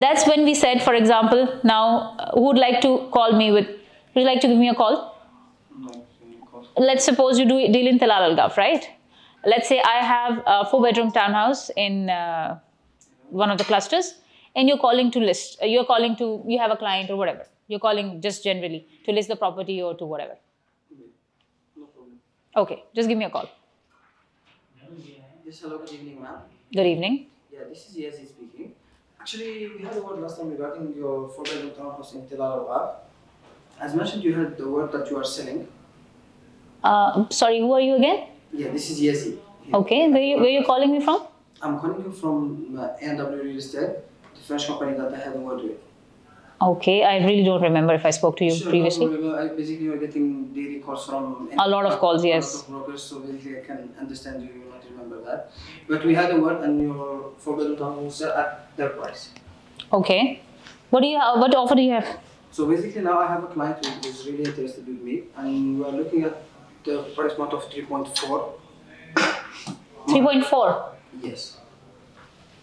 That's when we said, for example, now who would like to call me with, would you like to give me a call? Let's suppose you deal in Tilal Al Gulf, right? Let's say I have a 4-bedroom townhouse in one of the clusters, and you're calling to list, you're calling to, you have a client or whatever. You're calling just generally to list the property or to whatever. No problem. Okay, just give me a call. Yes, hello, good evening, ma'am. Good evening. Yeah, this is Yazid speaking. Actually, we had a word last time regarding your 4-bedroom townhouse in Tilal Al Ghar. As mentioned, you had the word that you are selling. Sorry, who are you again? Yeah, this is Yazid. Okay, where you calling me from? I'm calling you from ANW Real Estate, the French company that I had a word with. Okay, I really don't remember if I spoke to you Sure, previously. no problem. Basically, you're getting daily calls from A lot of calls, yes. A lot of brokers, so basically I can understand you will not remember that. But we had a word and your 4-bedroom townhouse at their price. Okay. What offer do you have? So basically now I have a client who is really interested with me and we are looking at the price point of 3.4. 3.4. Yes.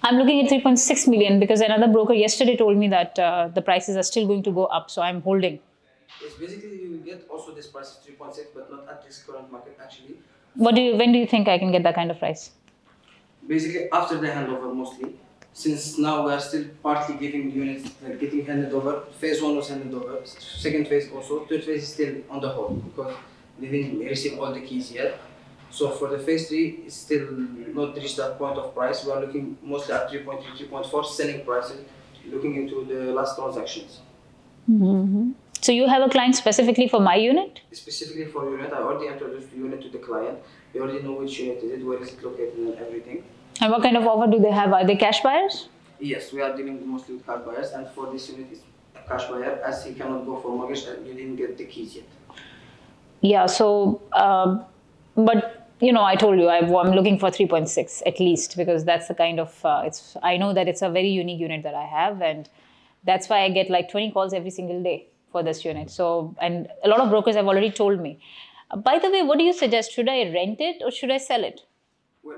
I'm looking at 3.6 million because another broker yesterday told me that the prices are still going to go up, so I'm holding. Yes, basically you will get also this price of 3.6 but not at this current market actually. When do you think I can get that kind of price? Basically after the handover mostly. Since now we are still partly giving units, like getting handed over. Phase 1 was handed over, second phase also, third phase is still on the hold because we didn't receive all the keys yet. So for the phase 3, it's still not reached that point of price. We are looking mostly at 3.3, 3.4 selling prices, looking into the last transactions. Mm-hmm. So you have a client specifically for my unit? Specifically for unit, I already introduced the unit to the client. They already know which unit is it, where is it located and everything. And what kind of offer do they have? Are they cash buyers? Yes, we are dealing mostly with cash buyers, and for this unit, it's a cash buyer as he cannot go for mortgage and you didn't get the keys yet. Yeah, so, but you know, I told you I'm looking for 3.6 at least because that's the kind of, I know that it's a very unique unit that I have, and that's why I get like 20 calls every single day for this unit. So, and a lot of brokers have already told me. By the way, what do you suggest? Should I rent it or should I sell it? Well,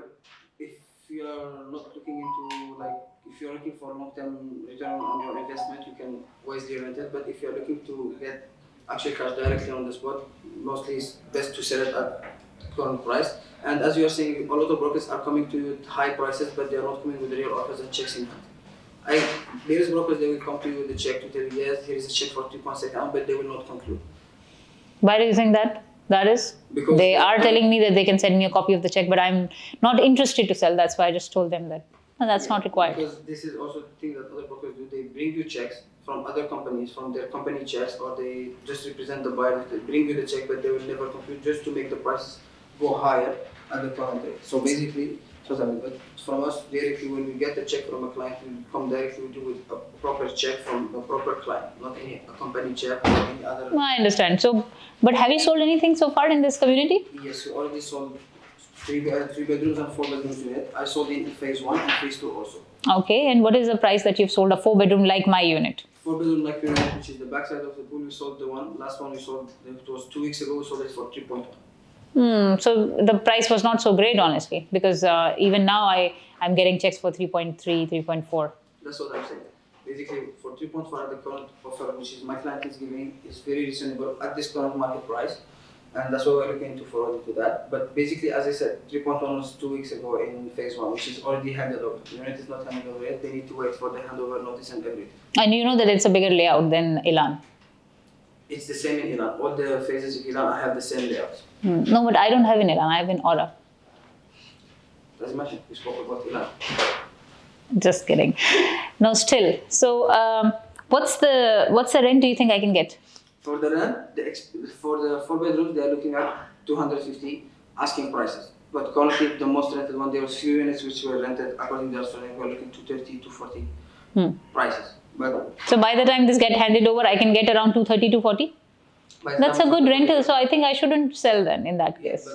if you are not looking into if you're looking for long-term return on your investment, you can wisely rent it. But if you're looking to get actual cash directly on the spot, mostly it's best to sell it at current price. And as you are saying, a lot of brokers are coming to you at high prices, but they are not coming with real offers and checks in hand. There is brokers, they will come to you with a check to tell you, yes, here is a check for 3.6, but they will not conclude. Why do you think that? That is? Because they are telling me that they can send me a copy of the check, but I'm not interested to sell. That's why I just told them that. No, that's not required. Because this is also the thing that other brokers do. They bring you checks from other companies, from their company checks, or they just represent the buyer. They bring you the check, but they will never compute just to make the prices go higher at the current rate. So basically, but from us directly, when we get the check from a client, we come directly to with a proper check from a proper client, not any company check or any other. I understand. So, but have you sold anything so far in this community? Yes, we already sold three bedrooms and 4 bedrooms unit. I sold in phase 1 and phase 2 also. Okay, and what is the price that you've sold a 4-bedroom like my unit? 4-bedroom like your unit, which is the backside of the pool. We sold the last one we sold, it was 2 weeks ago, we sold it for 3.1. So the price was not so great, honestly, because even now I'm getting checks for 3.3, 3.4. That's what I'm saying. Basically, for 3.4 at the current offer, which is my client is giving, is very reasonable at this current market price. And that's why we're looking to forward to that. But basically, as I said, 3.1 was 2 weeks ago in phase 1, which is already handed over. The unit is not handed over yet. They need to wait for the handover notice and everything. And you know that it's a bigger layout than Elan. It's the same in Elan. All the phases of Elan have the same layouts. No, but I don't have in Elan. I have in Aura. Doesn't matter. We spoke about Elan. Just kidding. No, still. So, what's the rent do you think I can get? For the rent, for the 4 bedrooms, they are looking at 250 asking prices. But currently, the most rented one, there was few units which were rented according to their selling. We're looking 230, 240 prices. But so by the time this get handed over, I can get around 230, 240? That's a good rental, so I think I shouldn't sell then in that case.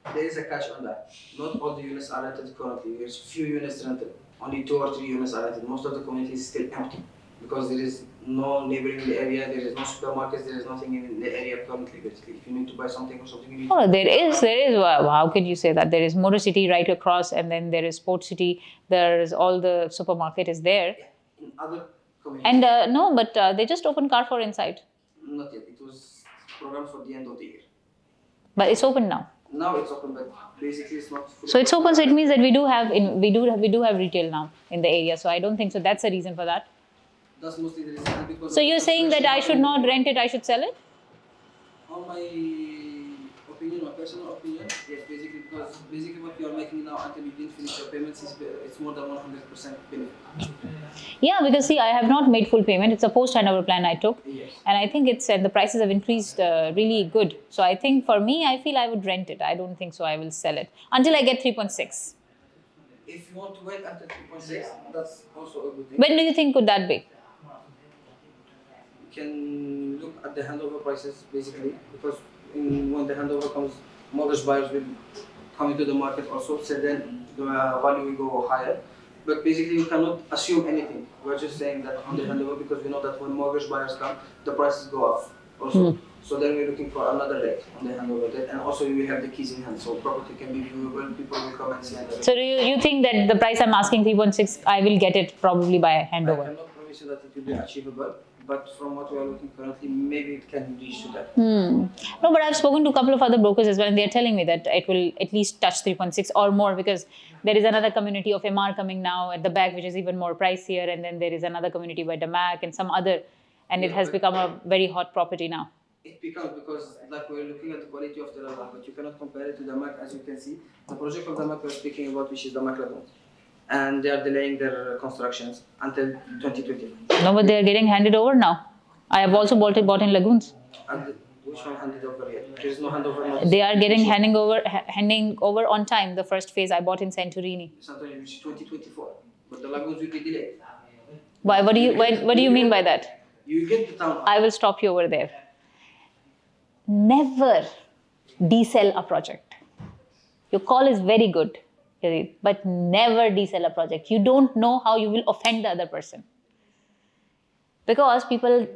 But there is a catch on that. Not all the units are rented currently. There's few units rented. Only 2 or 3 units are rented. Most of the community is still empty because there is no neighboring in the area. There is no supermarkets. There is nothing in the area currently. Basically, if you need to buy something or something, you need. Oh, there is. Wow, how could you say that? There is Motor City right across, and then there is Port City. There is all the supermarket is there. In other community. And no, but they just opened Carrefour inside. Not yet. It was programmed for the end of the year. But it's open now. Now it's open, but basically it's not. So it's open. So it means that we do have retail now in the area. So I don't think so. That's the reason for that. That's mostly the reason. Because So you're saying that I should not rent it. I should sell it? On my opinion, my personal opinion, yes, basically because basically what you are making now until you didn't finish your payments it's more than 100% benefit. Yeah, because see, I have not made full payment. It's a post-handover plan I took. Yes. And I think and the prices have increased really good. So I think for me, I feel I would rent it. I don't think so I will sell it until I get 3.6. If you want to wait until 3.6, that's also a good thing. When do you think could that be? You can look at the handover prices basically, because when the handover comes, mortgage buyers will come into the market also, so then the value will go higher. But basically, you cannot assume anything. We're just saying that on the handover, because we know that when mortgage buyers come, the prices go up also. So then we're looking for another rate on the handover date, and also you will have the keys in hand, so property can be viewable, people will come and see. So do you think that the price I'm asking 3.6, I will get it probably by handover? I cannot promise you that it will be achievable, but from what we are looking currently, maybe it can reach to that. No, but I've spoken to a couple of other brokers as well, and they're telling me that it will at least touch 3.6 or more, because there is another community of MR coming now at the back, which is even more pricier, and then there is another community by Damac and some other, and it has become a very hot property now. It becomes, because like we're looking at the quality of the land, but you cannot compare it to Damac. As you can see, the project of Damac we're speaking about, which is Damac Lagoons, and they are delaying their constructions until 2025. No, but they are getting handed over now. I have also bought in Lagoons. And which one handed over yet? There is no handover notice. They are getting handing over on time. The first phase I bought in Santorini. Santorini, which is 2024, but the Lagoons will be delayed. Why? What do you mean by that? You get the town. I will stop you over there. Never desell a project. Your call is very good, but never desell a project. You don't know how you will offend the other person. Because people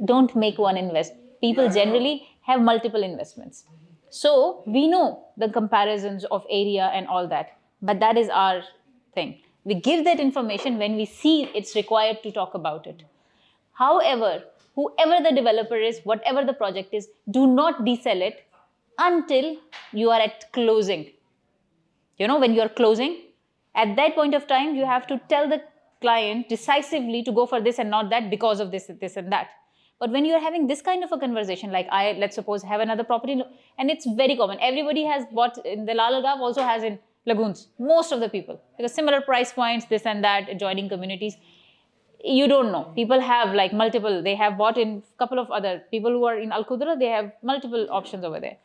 don't make one invest. People generally have multiple investments. So we know the comparisons of area and all that, but that is our thing. We give that information when we see it's required to talk about it. However, whoever the developer is, whatever the project is, do not desell it until you are at closing. You know, when you are closing, at that point of time, you have to tell the client decisively to go for this and not that because of this and that. But when you are having this kind of a conversation, like let's suppose, have another property, and it's very common. Everybody has bought in the Lal Algarve, also has in Lagoons, most of the people, because similar price points, this and that, adjoining communities. You don't know. People have like multiple. They have bought in a couple of other people who are in Al Qudra. They have multiple options over there.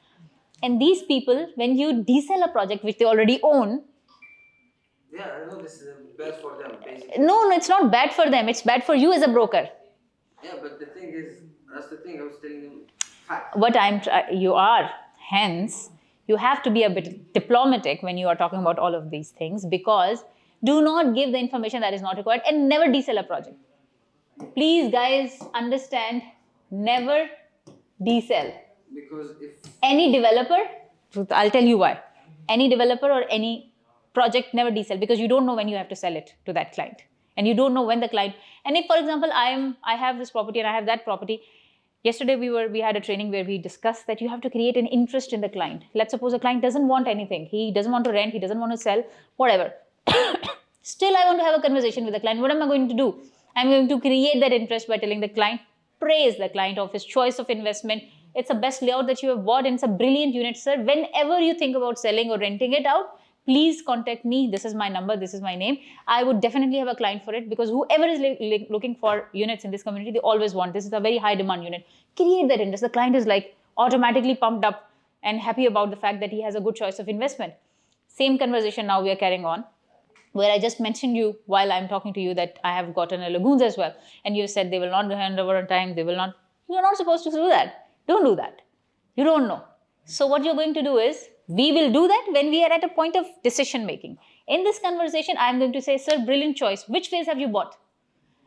And these people, when you desell a project which they already own. Yeah, I know this is bad for them, basically. No, it's not bad for them. It's bad for you as a broker. Yeah, but the thing is, that's the thing I was telling them. Fact. You are. Hence, you have to be a bit diplomatic when you are talking about all of these things, because do not give the information that is not required, and never desell a project. Please, guys, understand, never desell. Because if any developer, I'll tell you why. Any developer or any project, never desell, because you don't know when you have to sell it to that client. And you don't know when the client, and if, for example, I have this property and I have that property. Yesterday we had a training where we discussed that you have to create an interest in the client. Let's suppose a client doesn't want anything. He doesn't want to rent, he doesn't want to sell, whatever. Still, I want to have a conversation with the client. What am I going to do? I'm going to create that interest by telling the client, praise the client of his choice of investment. It's the best layout that you have bought, and it's a brilliant unit, sir. Whenever you think about selling or renting it out, please contact me. This is my number. This is my name. I would definitely have a client for it, because whoever is looking for units in this community, they always want this. It's a very high demand unit. Create that interest. The client is like automatically pumped up and happy about the fact that he has a good choice of investment. Same conversation now we are carrying on, where I just mentioned you while I'm talking to you that I have gotten a Lagoons as well. And you said they will not hand over on time. They will not. You're not supposed to do that. Don't do that. You don't know. So what you're going to do is, we will do that when we are at a point of decision making. In this conversation, I'm going to say, sir, brilliant choice. Which phase have you bought?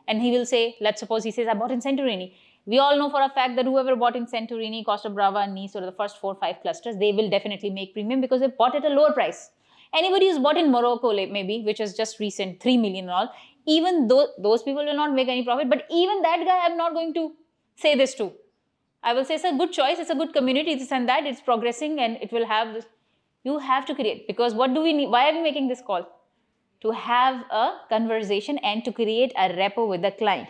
And he will say, let's suppose he says, I bought in Santorini. We all know for a fact that whoever bought in Santorini, Costa Brava and Nice, or the first 4-5 clusters, they will definitely make premium because they bought at a lower price. Anybody who's bought in Morocco maybe, which is just recent, 3 million and all, even though those people will not make any profit, but even that guy I'm not going to say this to. I will say it's a good choice, it's a good community, this and that, it's progressing and it will have this. You have to create, because what do we need? Why are we making this call? To have a conversation and to create a rapport with the client.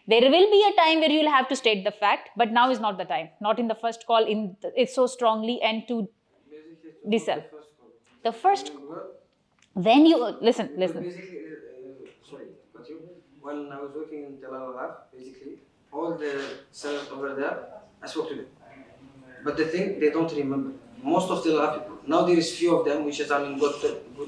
There will be a time where you'll have to state the fact, but now is not the time. Not in the first call, it's so strongly and to dissell. The first, when you listen. Basically, sorry, cut you. When I was working in Tel Aviv, basically, all the sellers over there, I spoke to them. But the thing, they don't remember. Most of the people, now there is few of them which is I'm in good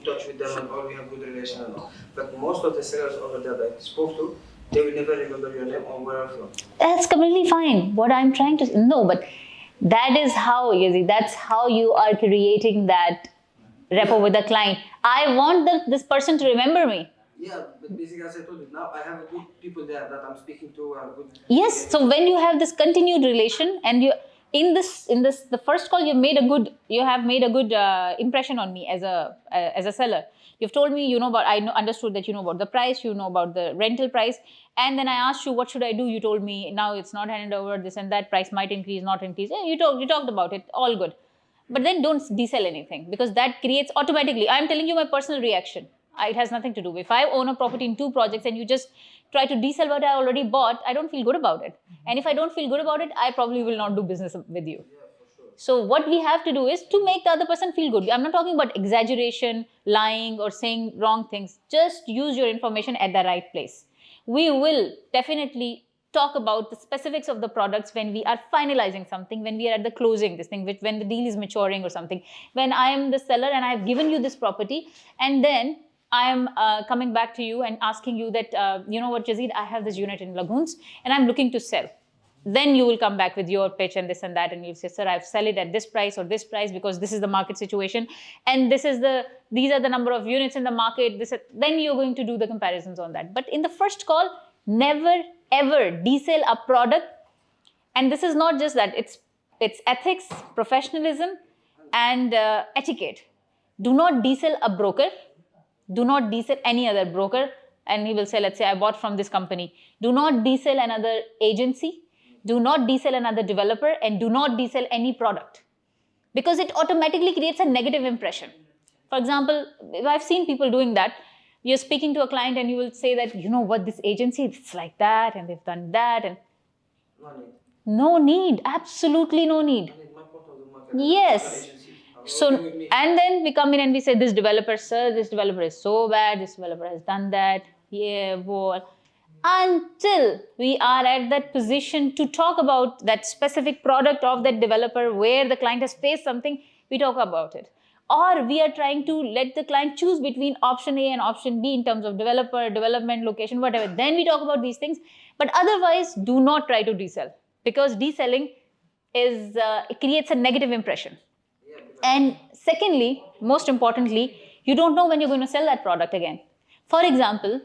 touch with them and all, we have good relation and all. But most of the sellers over there that I spoke to, they will never remember your name or where are you from. That's completely fine. What I'm trying to no, but that is how, Yazid, that's how you are creating that rapport with the client. I want this person to remember me. Yeah, but basically, as I told you, now I have good people there that I'm speaking to. Good. Yes, so when you have this continued relation and you in this the first call you have made a good impression on me as a seller. You've told me understood that you know about the price, you know about the rental price, and then I asked you what should I do. You told me now it's not handed over, this and that, price might increase, not increase. Yeah, you talked about it, all good. But then don't desell anything, because that creates automatically. I'm telling you my personal reaction. It has nothing to do. If I own a property in 2 projects and you just try to desell what I already bought, I don't feel good about it. And if I don't feel good about it, I probably will not do business with you. So what we have to do is to make the other person feel good. I'm not talking about exaggeration, lying or saying wrong things. Just use your information at the right place. We will definitely talk about the specifics of the products when we are finalizing something, when we are at the closing, this thing, when the deal is maturing or something. When I am the seller and I've given you this property, and then I am coming back to you and asking you that, you know what, Yazid, I have this unit in Lagoons and I'm looking to sell. Then you will come back with your pitch and this and that, and you'll say, sir, I've sell it at this price or this price because this is the market situation and these are the number of units in the market. Then you're going to do the comparisons on that. But in the first call, never ever desell a product. And this is not just that, it's ethics, professionalism, and etiquette. Do not desell a broker. Do not desell any other broker. And he will say, let's say I bought from this company. Do not desell another agency. Do not desell another developer, and do not desell any product, because it automatically creates a negative impression. For example, if I've seen people doing that, you're speaking to a client and you will say that, you know what, this agency, it's like that and they've done that, and no need, absolutely no need. Yes. So, and then we come in and we say, this developer, sir, this developer is so bad, this developer has done that, yeah, boy. Until we are at that position to talk about that specific product of that developer where the client has faced something, we talk about it. Or we are trying to let the client choose between option A and option B in terms of developer, development, location, whatever. Then we talk about these things. But otherwise, do not try to desell, because deselling it creates a negative impression. And secondly, most importantly, you don't know when you're going to sell that product again. For example,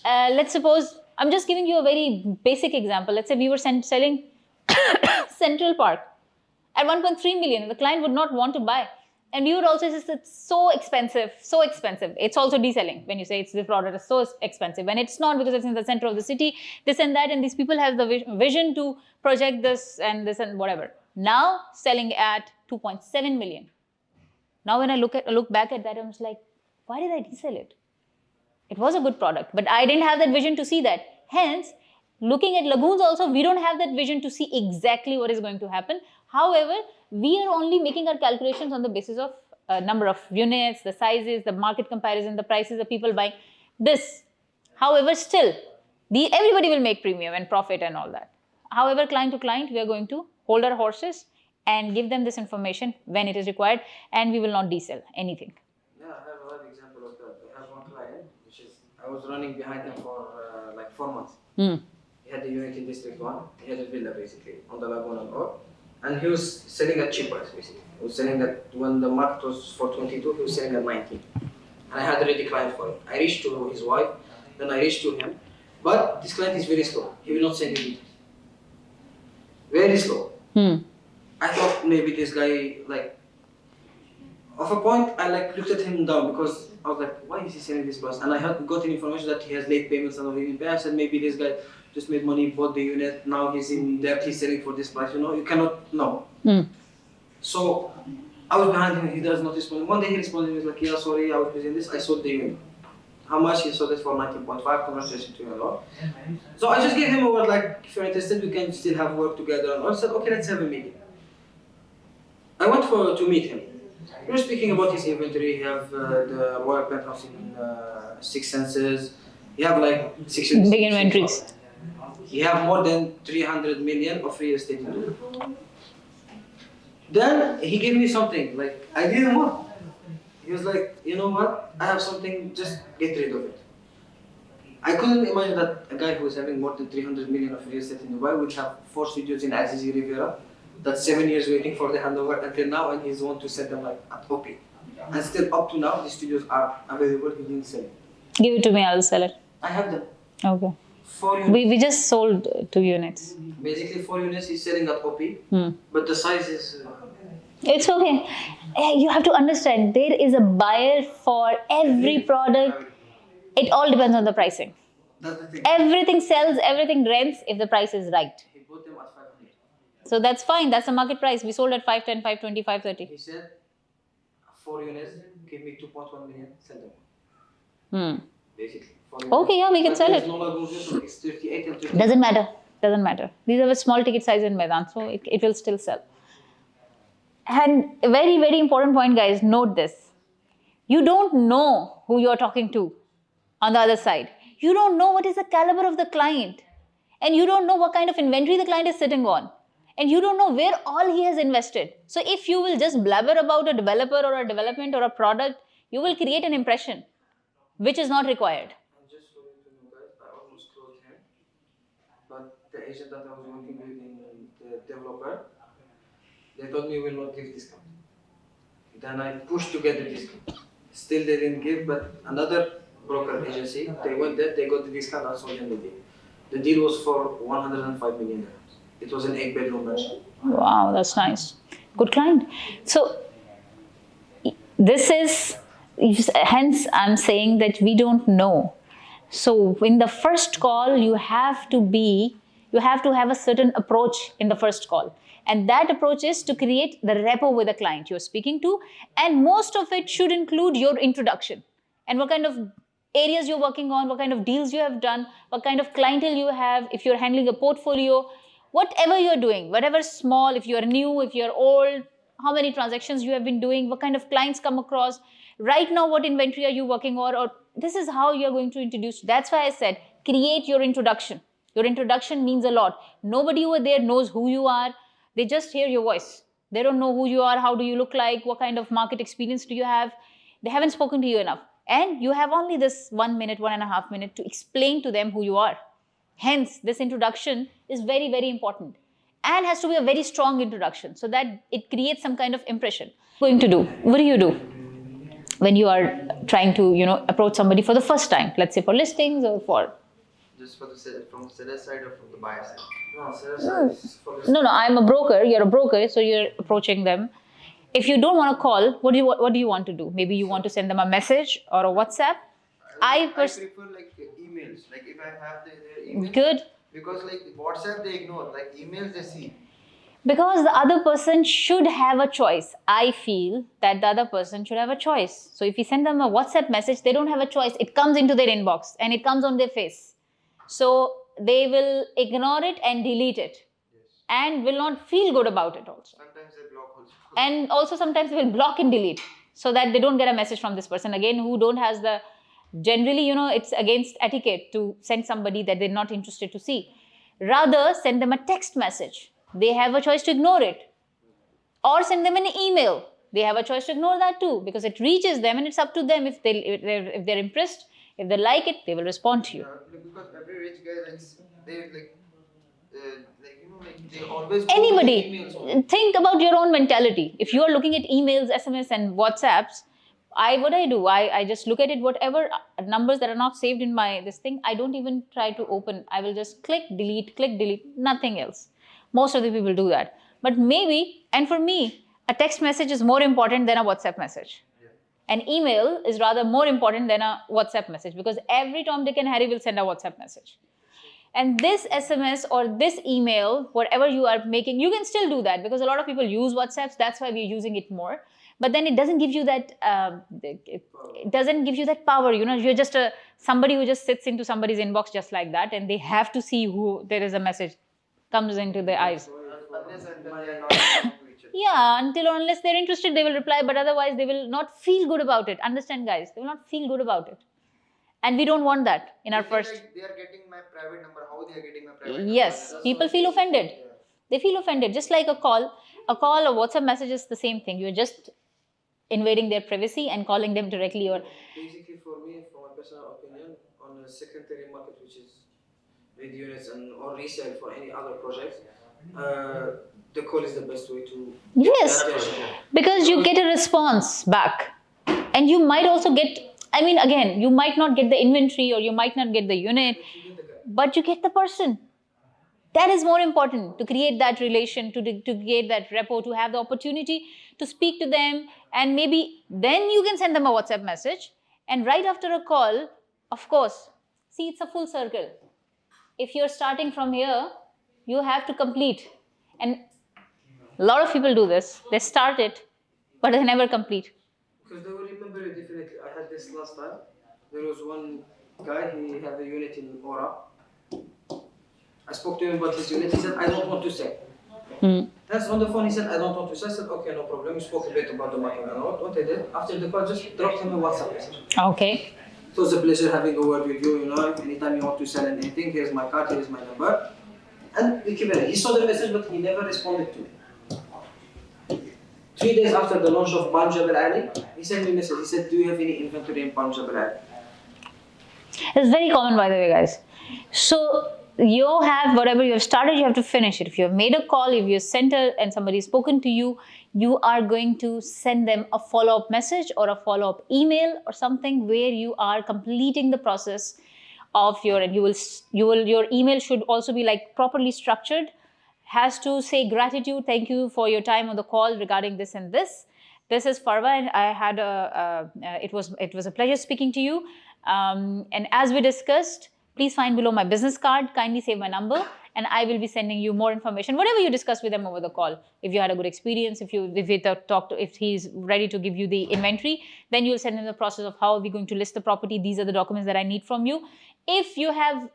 let's suppose, I'm just giving you a very basic example. Let's say we were selling Central Park at 1.3 million. The client would not want to buy. And we would also say it's so expensive, so expensive. It's also deselling when you say the product is so expensive. And it's not, because it's in the center of the city, this and that. And these people have the vision to project this and whatever. Now selling at 2.7 million. Now when I look back at that, I was like, why did I desell it? It was a good product, but I didn't have that vision to see that. Hence, looking at Lagoons also, we don't have that vision to see exactly what is going to happen. However, we are only making our calculations on the basis of number of units, the sizes, the market comparison, the prices of people buying this. However, still, everybody will make premium and profit and all that. However, client to client, we are going to hold our horses and give them this information when it is required, and we will not desell anything. Yeah, I have a live example of that. I have one client, I was running behind him for like 4 months. He had the unit in District 1, he had a villa basically on the lagoon and all. And he was selling at cheap price basically. He was selling that when the market was for 22, he was selling at 19. And I had already client for it. I reached to his wife, then I reached to him. But this client is very slow. He will not send me details. Very slow. I thought maybe this guy, like, Of a point, I like looked at him down because I was like, why is he selling this price? And I had gotten information that he has late payments and all. I said maybe this guy just made money, bought the unit, now he's in debt, he's selling for this price. You know, you cannot know. So I was behind him. He does not respond. One day he responded. He was like, yeah, sorry, I was busy in this. I sold the unit. How much? He sold it for 19.5. Congratulations to you a lot. So I just gave him a word like, if you're interested, we can still have work together. And I said, okay, let's have a meeting. I went to meet him. We were speaking about his inventory. He have the Royal Penthouse in Six Senses. He have like big inventories. He have more than 300 million of real estate. Then he gave me something like I didn't want. He was like, you know what? I have something. Just get rid of it. I couldn't imagine that a guy who is having more than 300 million of real estate in Dubai would have 4 studios in Azizi Riviera. That's 7 years waiting for the handover until now, and he's want to sell them like at OP. And still up to now, the studios are available. He didn't sell it. Give it to me, I'll sell it. I have them. Okay. 4 units. We just sold 2 units. Basically 4 units he's selling at OP, but the size is... It's okay. You have to understand, there is a buyer for every product. It all depends on the pricing. That's the thing. Everything sells, everything rents if the price is right. He bought them at 500. So that's fine. That's the market price. We sold at 510, 520, 530. He said, 4 units, give me 2.1 million, sell them. Basically. Okay, yeah, we can sell it. It's 38 and 38. Doesn't matter. Doesn't matter. These are a small ticket size in Medan, so it will still sell. And a very, very important point, guys, note this. You don't know who you're talking to on the other side. You don't know what is the caliber of the client. And you don't know what kind of inventory the client is sitting on. And you don't know where all he has invested. So if you will just blabber about a developer or a development or a product, you will create an impression, which is not required. And just for you to know, guys, I almost closed him. But the agent that I was working with in the developer, they told me we will not give discount. Then I pushed to get the discount. Still they didn't give, but another broker agency, they went there, they got the discount, I sold them the deal. The deal was for 105 million dirhams. It was an 8-bedroom mansion. Wow, that's nice. Good client. So this is, hence I'm saying that we don't know. So in the first call, you have to have a certain approach in the first call. And that approach is to create the rapport with the client you're speaking to. And most of it should include your introduction and what kind of areas you're working on, what kind of deals you have done, what kind of clientele you have, if you're handling a portfolio, whatever you're doing, whatever small, if you're new, if you're old, how many transactions you have been doing, what kind of clients come across, right now what inventory are you working on, or this is how you're going to introduce. That's why I said, create your introduction. Your introduction means a lot. Nobody over there knows who you are. They just hear your voice. They don't know who you are, how do you look like, what kind of market experience do you have. They haven't spoken to you enough. And you have only this 1 minute, 1.5 minutes to explain to them who you are. Hence, this introduction is very, very important and has to be a very strong introduction so that it creates some kind of impression. What do you do when you are trying to, approach somebody for the first time? Let's say for listings or for... Just from the seller side or from the buyer side? No, seller side is for the... No, I'm a broker. You're a broker, so you're approaching them. If you don't want to call, what do you want to do? Maybe you want to send them a message or a WhatsApp. I prefer like emails. Like if I have their emails. Good. Because like WhatsApp they ignore. Like emails they see. Because the other person should have a choice. I feel that the other person should have a choice. So if you send them a WhatsApp message, they don't have a choice. It comes into their inbox and it comes on their face. So they will ignore it and delete it. And will not feel good about it also. Sometimes they block also. And also sometimes they will block and delete so that they don't get a message from this person again who don't has the... Generally, it's against etiquette to send somebody that they're not interested to see. Rather, send them a text message. They have a choice to ignore it. Or send them an email. They have a choice to ignore that too because it reaches them and it's up to them if they're impressed. If they like it, they will respond to you. Because every rich guy they always anybody think about your own mentality. If you are looking at emails, SMS and WhatsApps, what I do, I just look at it, whatever numbers that are not saved in my this thing, I don't even try to open. I will just click delete, nothing else. Most of the people do that. But maybe, and for me, A text message is more important than a WhatsApp message. An email is rather more important than a WhatsApp message, because every Tom, Dick, and Harry will send a WhatsApp message. And this SMS or this email, whatever you are making, you can still do that, because a lot of people use WhatsApps. That's why we're using it more. But then it doesn't give you that. It doesn't give you that power. You're just somebody who just sits into somebody's inbox just like that, and they have to see who there is a message comes into their eyes. Unless and until they're not talking to each other. Yeah, until or unless they're interested, they will reply. But otherwise, they will not feel good about it. Understand, guys? They will not feel good about it. And we don't want that in our They feel first. like they are getting my private number. How they are getting my private Yes, number? people feel offended. They feel offended. Just like a call or WhatsApp message is the same thing. You're just invading their privacy and calling them directly. Or Basically, for me, from my personal opinion, on a secondary market, which is with units and or resale for any other projects, the call is the best way to. yes, attention. because you get a response back, and you might also get. I mean, again, you might not get the inventory or you might not get the unit, You get the guy. but you get the person. That is more important, to create that relation, to create that rapport, to have the opportunity to speak to them, and maybe then you can send them a WhatsApp message. And right after a call, of course, see, it's a full circle. If you're starting from here, you have to complete. And a lot of people do this. They start it, but they never complete. Because they will remember it definitely. I had this last time. There was one guy, he had a unit in Aura. I spoke to him about his unit. He said, I don't want to sell. That's on the phone. He said, I don't want to sell. I said, okay, no problem. We spoke a bit about the market and what I did. After the call, just dropped him a WhatsApp message. Okay. It was a pleasure having a word with you. If anytime you want to sell anything, here's my card, here's my number. And we keep it. He saw the message, but he never responded to me. 3 days after the launch of Palm Jabal Ali, he sent me a message. He said, do you have any inventory in Palm Jabal Ali? It's very common, by the way, guys. So you have whatever you have started, you have to finish it. If you have made a call, if you sent it and somebody's spoken to you, you are going to send them a follow-up message or a follow-up email or something where you are completing the process of your, and your email should also be like properly structured, has to say gratitude, thank you for your time on the call regarding this and this. This is Farwa, and I had it was a pleasure speaking to you. And as we discussed, please find below my business card. Kindly save my number, and I will be sending you more information. Whatever you discuss with them over the call. If you had a good experience, if he's ready to give you the inventory, then you'll send him the process of how are we going to list the property. These are the documents that I need from you. If you have,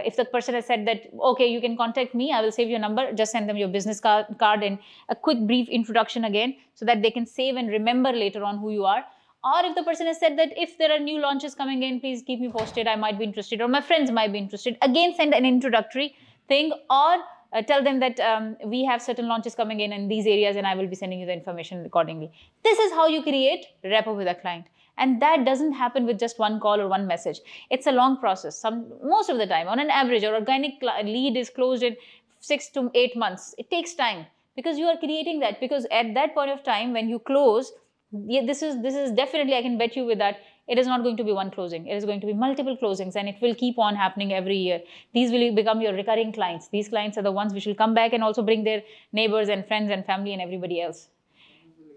if the person has said that, okay, you can contact me, I will save your number, just send them your business card and a quick brief introduction again, so that they can save and remember later on who you are. Or if the person has said that if there are new launches coming in, please keep me posted, I might be interested, or my friends might be interested. Again, send an introductory thing, or tell them that we have certain launches coming in these areas, and I will be sending you the information accordingly. This is how you create rapport with a client. And that doesn't happen with just one call or one message. It's a long process. Most of the time, on an average, or organic lead is closed in 6 to 8 months. It takes time, because you are creating that. Because at that point of time, when you close, this is definitely, I can bet you with that, it is not going to be one closing. It is going to be multiple closings, and it will keep on happening every year. These will become your recurring clients. These clients are the ones which will come back and also bring their neighbors and friends and family and everybody else.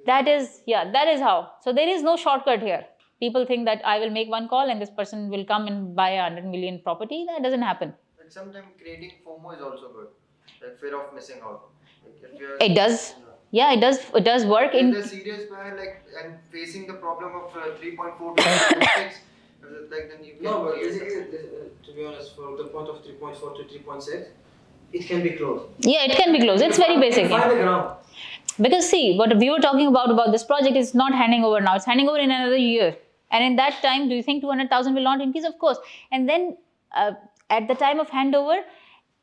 That is how. So there is no shortcut here. People think that I will make one call and this person will come and buy a 100 million property. That doesn't happen. And sometimes creating FOMO is also good, like fear of missing out. Like if you're, It does. Yeah, it does. It does work. if the serious buyer, like, and facing the problem of 3.4 to 3.6, like then you can. No, but create to be honest, for the point of 3.4 to 3.6, it can be closed. Yeah, it can be closed. It's very basic. Find the ground. Because see, what we were talking about this project is not handing over now. It's handing over in another year. And in that time, do you think 200,000 will not increase? Of course. And then at the time of handover,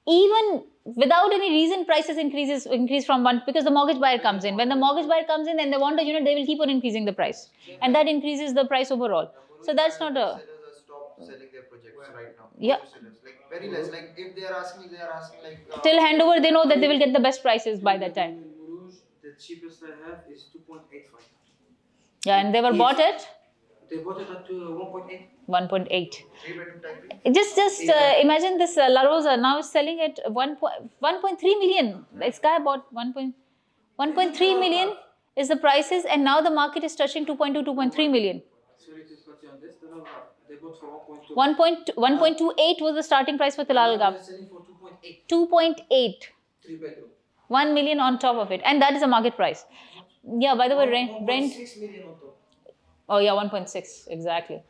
even without any reason, prices increase from one, because the mortgage buyer comes in. When the mortgage buyer comes in and they want a unit, they will keep on increasing the price. And that increases the price overall. So that's not a... Sellers are stopped selling their projects right now. Yeah. Sellers, like very less. Like if they are asking like. Till handover, they know that they will get the best prices by that time. In Bruges, the cheapest I have is 2.85. Yeah, and they were bought at They bought it at 1.8. 1.8. 3-bedroom type B? Just imagine this La Rosa now is selling at 1.3 million. This guy bought 1.3 million is the prices, and now the market is touching 2.2, 2.3 million. Sorry to cut you on this. They bought for 1.2. 1.28 was the starting price for Tilal They're Gap. selling for 2.8. 2.8. 3 bedroom. 1 million on top of it, and that is a market price. Yeah, by the way, rent. 6 million on top. Oh yeah, 1.6 exactly.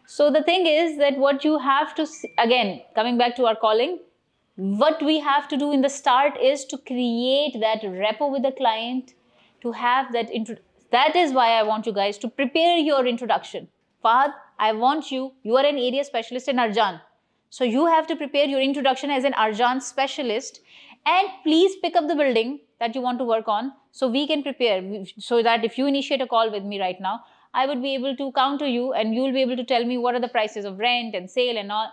So the thing is that what you have to again, coming back to our calling, what we have to do in the start is to create that rapport with the client, to have that that is why I want you guys to prepare your introduction. Fahad, I want you are an area specialist in Arjan. So you have to prepare your introduction as an Arjan specialist, and please pick up the building that you want to work on so we can prepare, so that if you initiate a call with me right now, I would be able to counter you and you will be able to tell me what are the prices of rent and sale and all.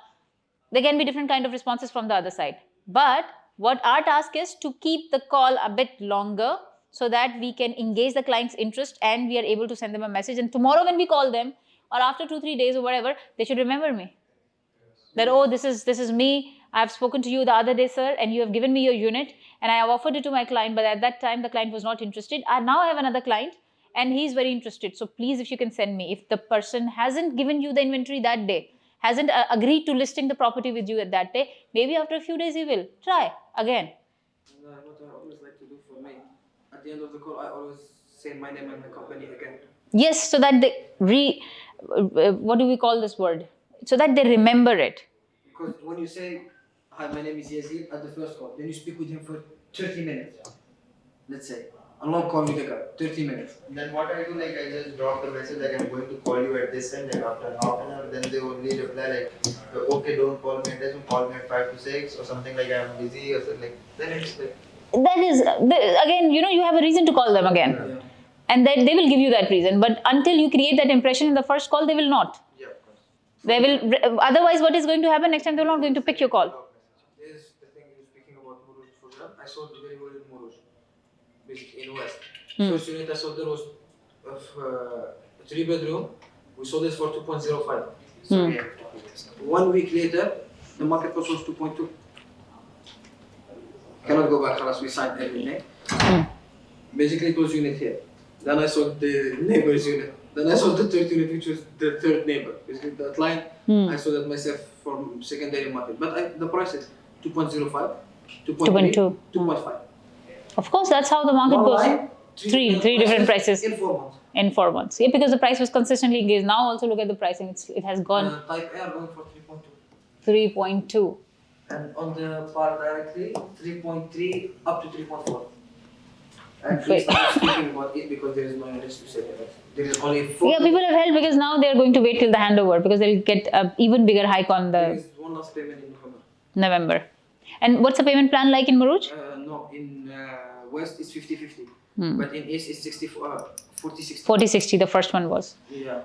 There can be different kind of responses from the other side. But what our task is to keep the call a bit longer so that we can engage the client's interest and we are able to send them a message. And tomorrow when we call them, or after 2-3 days or whatever, they should remember me. That, oh, this is me. I've spoken to you the other day, sir, and you have given me your unit and I have offered it to my client, but at that time the client was not interested. Now I have another client and he's very interested. So please, if you can send me, if the person hasn't given you the inventory that day, hasn't agreed to listing the property with you at that day, maybe after a few days he will. Try again. And what I always like to do for me, at the end of the call, I always say my name and my company again. Yes, so that they what do we call this word? So that they remember it. Because when you say, hi, my name is Yazid at the first call, then you speak with him for 30 minutes. Let's say, a long call with the guy, 30 minutes. Then what I do, like I just drop the message like I'm going to call you at this time, like after half an hour, then they only reply like, okay, don't call me at this, call me at 5 to 6 or something like I'm busy or something like. Then it's like. That is, again, you have a reason to call them again. Yeah. And then they will give you that reason. But until you create that impression in the first call, they will not. Yeah, of course. They will, otherwise what is going to happen next time, they're not going to pick your call. Yes, the thing is, speaking about Muruj for that, I sold very well in Muruj, basically in West. First unit I sold there was of 3 bedroom, we sold it for 2.05. So we have 1 week later, the market cost was 2.2. Cannot go back, unless we signed everything. Basically it was unit here. Then I sold the neighbor's unit. Then I sold the third unit, which was the third neighbor. Basically that line, I sold it myself from secondary market. But the price is 2.05, 2.3, 2.5. Of course, that's how the market One goes. line, Three different prices in 4 months. in 4 months. Yeah, because the price was consistently increased. Now also look at the pricing. It has gone Type A are going for 3.2. 3.2. And on the par directly, 3.3 up to 3.4. And Wait. please start speaking about it because there is no interest to say that. There is only 4. Yeah, people have held because now they're going to wait till the handover because they'll get an even bigger hike on There the is one last payment in November. And what's the payment plan like in Muruj? No, in West it's 50-50. But in East it's 40-60. 40-60, the first one was. Yeah.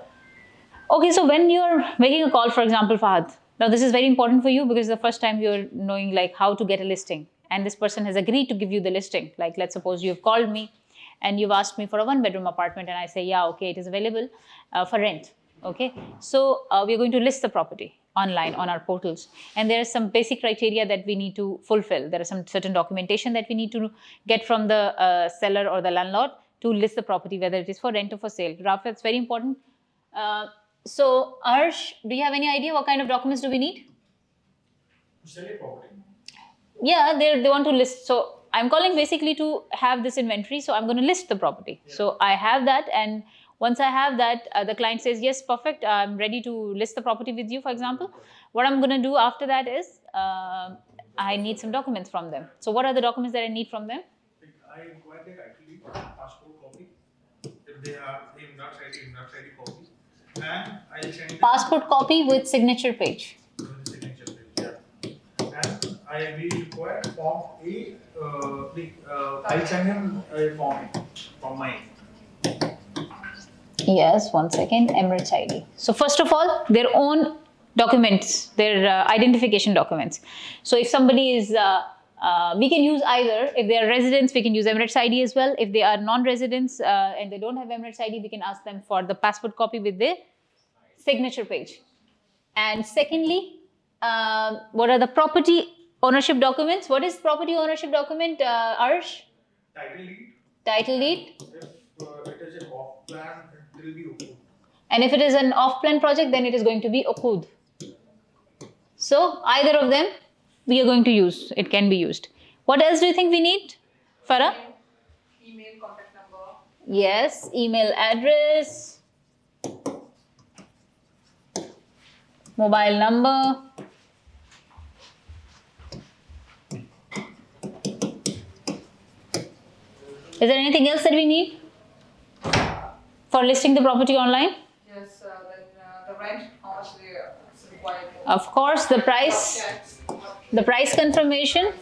Okay, so when you're making a call, for example, Fahad, now this is very important for you because the first time you're knowing like how to get a listing and this person has agreed to give you the listing. Like let's suppose you've called me and you've asked me for a 1-bedroom apartment and I say, yeah, okay, it is available for rent. Okay, so we're going to list the property online on our portals and there are some basic criteria that we need to fulfill. There are some certain documentation that we need to get from the seller or the landlord to list the property, whether it is for rent or for sale. Rafa, it's very important. So Arsh, do you have any idea what kind of documents do we need? To sell a property. Yeah, they want to list. So I'm calling basically to have this inventory. So I'm going to list the property. Yeah. So I have that, and once I have that, the client says, yes, perfect, I'm ready to list the property with you, for example. What I'm going to do after that is I need some documents from them. So what are the documents that I need from them? I require their actually passport copy. If they have embark ID copy. And I'll send them Passport copy with signature page. with the signature page. Yeah. And I will require form A. I'll send him a form A from my. Yes, one second, Emirates ID. So first of all, their own documents, their identification documents. So if somebody is, we can use either, if they are residents, we can use Emirates ID as well. If they are non-residents and they don't have Emirates ID, we can ask them for the passport copy with the signature page. And secondly, what are the property ownership documents? What is property ownership document, Arsh? Title deed. Title deed. If plan, it will be okay. And if it is an off-plan project, then it is going to be okud. So either of them we are going to use. It can be used. What else do you think we need, Farah? Email, contact number. Yes, email address, mobile number. Is there anything else that we need for listing the property online? Yes, then the rent, how much they is required. Of course, the price confirmation,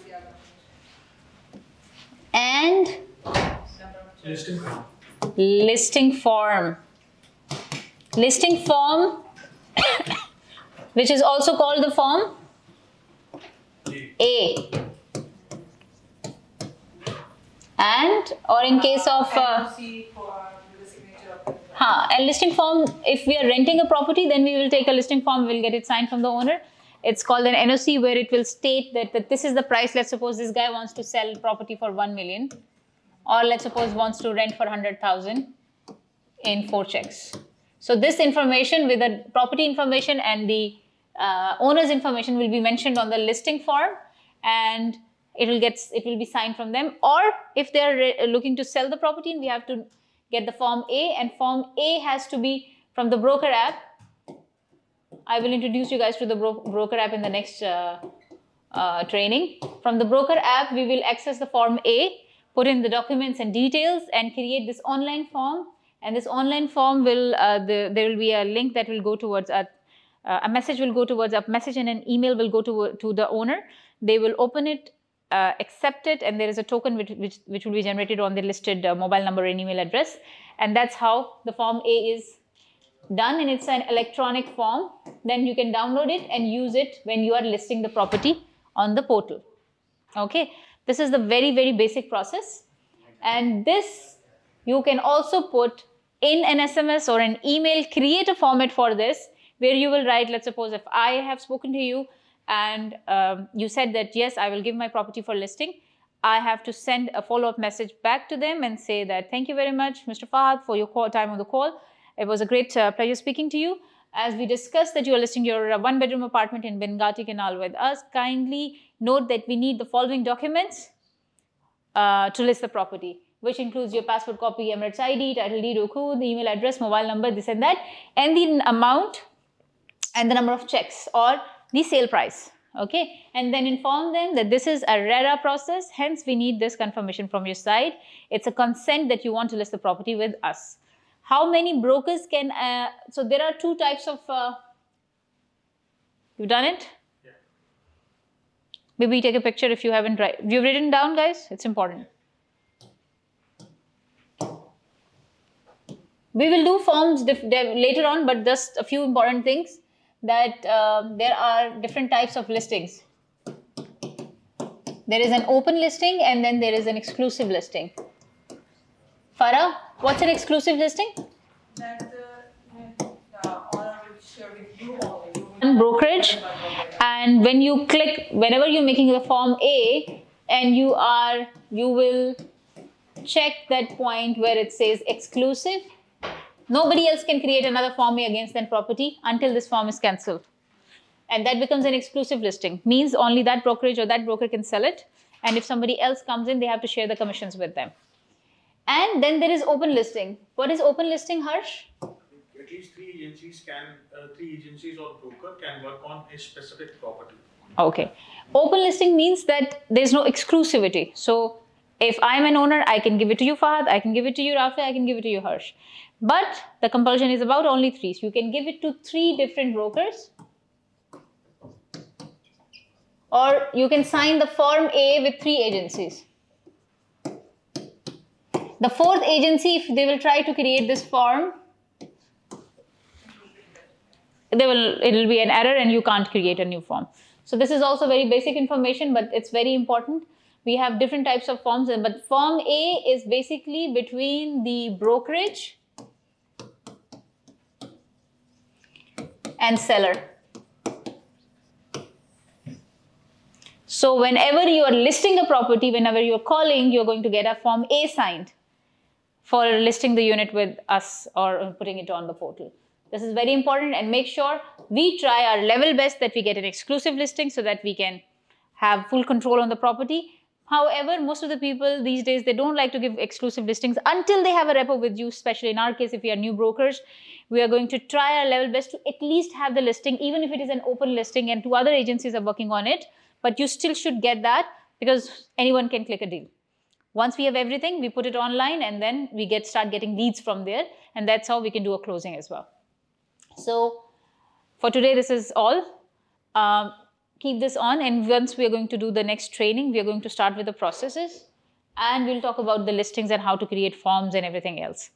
and Listing form. listing form. Listing form, which is also called the form A. And or in case of NOC for the signature of the and listing form, if we are renting a property, then we will take a listing form, we'll get it signed from the owner. It's called an NOC, where it will state that this is the price. Let's suppose this guy wants to sell property for 1 million, or let's suppose wants to rent for 100,000 in 4 checks. So this information with the property information and the owner's information will be mentioned on the listing form, and it will be signed from them. Or if they are looking to sell the property, we have to get the form A, and form A has to be from the broker app. I will introduce you guys to the broker app in the next training. From the broker app, we will access the form A, put in the documents and details, and create this online form. And this online form will there will be a link that will go towards a message will go towards a message, and an email will go to the owner. They will open it, accept it, and there is a token which will be generated on the listed mobile number and email address. And that's how the form A is done, and it's an electronic form. Then you can download it and use it when you are listing the property on the portal. Okay, this is the very, very basic process. And this you can also put in an SMS or an email. Create a format for this where you will write, let's suppose if I have spoken to you and you said that yes, I will give my property for listing, I have to send a follow-up message back to them and say that thank you very much, Mr. Fahad, for your time on the call. It was a great pleasure speaking to you. As we discussed that you are listing your one-bedroom apartment in Bengati Canal with us, kindly note that we need the following documents to list the property, which includes your passport copy, Emirates ID, title deed, okud, the email address, mobile number, this and that, and the amount and the number of checks or the sale price. Okay, and then inform them that this is a RERA process, hence we need this confirmation from your side. It's a consent that you want to list the property with us. How many brokers can, so there are 2 types of, you've done it? Yeah. Maybe take a picture if you haven't, you've written down, guys, it's important. We will do forms later on, but just a few important things, that there are different types of listings. There is an open listing and then there is an exclusive listing. Farah, what's an exclusive listing? that the owner will share with you only. On brokerage, and when you click, whenever you're making the form A, and you will check that point where it says exclusive. Nobody else can create another form A against that property until this form is cancelled. And that becomes an exclusive listing. Means only that brokerage or that broker can sell it. And if somebody else comes in, they have to share the commissions with them. And then there is open listing. What is open listing, Harsh? At least 3 agencies or broker can work on a specific property. Okay. Open listing means that there's no exclusivity. So if I'm an owner, I can give it to you, Fahad, I can give it to you, Rafi, I can give it to you, Harsh. But the compulsion is about only 3. So you can give it to 3 different brokers. Or you can sign the form A with 3 agencies. The 4th agency, if they will try to create this form, it will be an error and you can't create a new form. So this is also very basic information, but it's very important. We have different types of forms, but form A is basically between the brokerage and seller. So whenever you are listing a property, whenever you are calling, you're going to get a form A signed. for listing the unit with us or putting it on the portal. This is very important, and make sure we try our level best that we get an exclusive listing so that we can have full control on the property. However, most of the people these days, they don't like to give exclusive listings until they have a repo with you, especially in our case, if we are new brokers. We are going to try our level best to at least have the listing, even if it is an open listing and two other agencies are working on it, but you still should get that because anyone can click a deal. Once we have everything, we put it online and then we start getting leads from there, and that's how we can do a closing as well. So for today, this is all. Keep this on, and once we are going to do the next training, we are going to start with the processes, and we'll talk about the listings and how to create forms and everything else.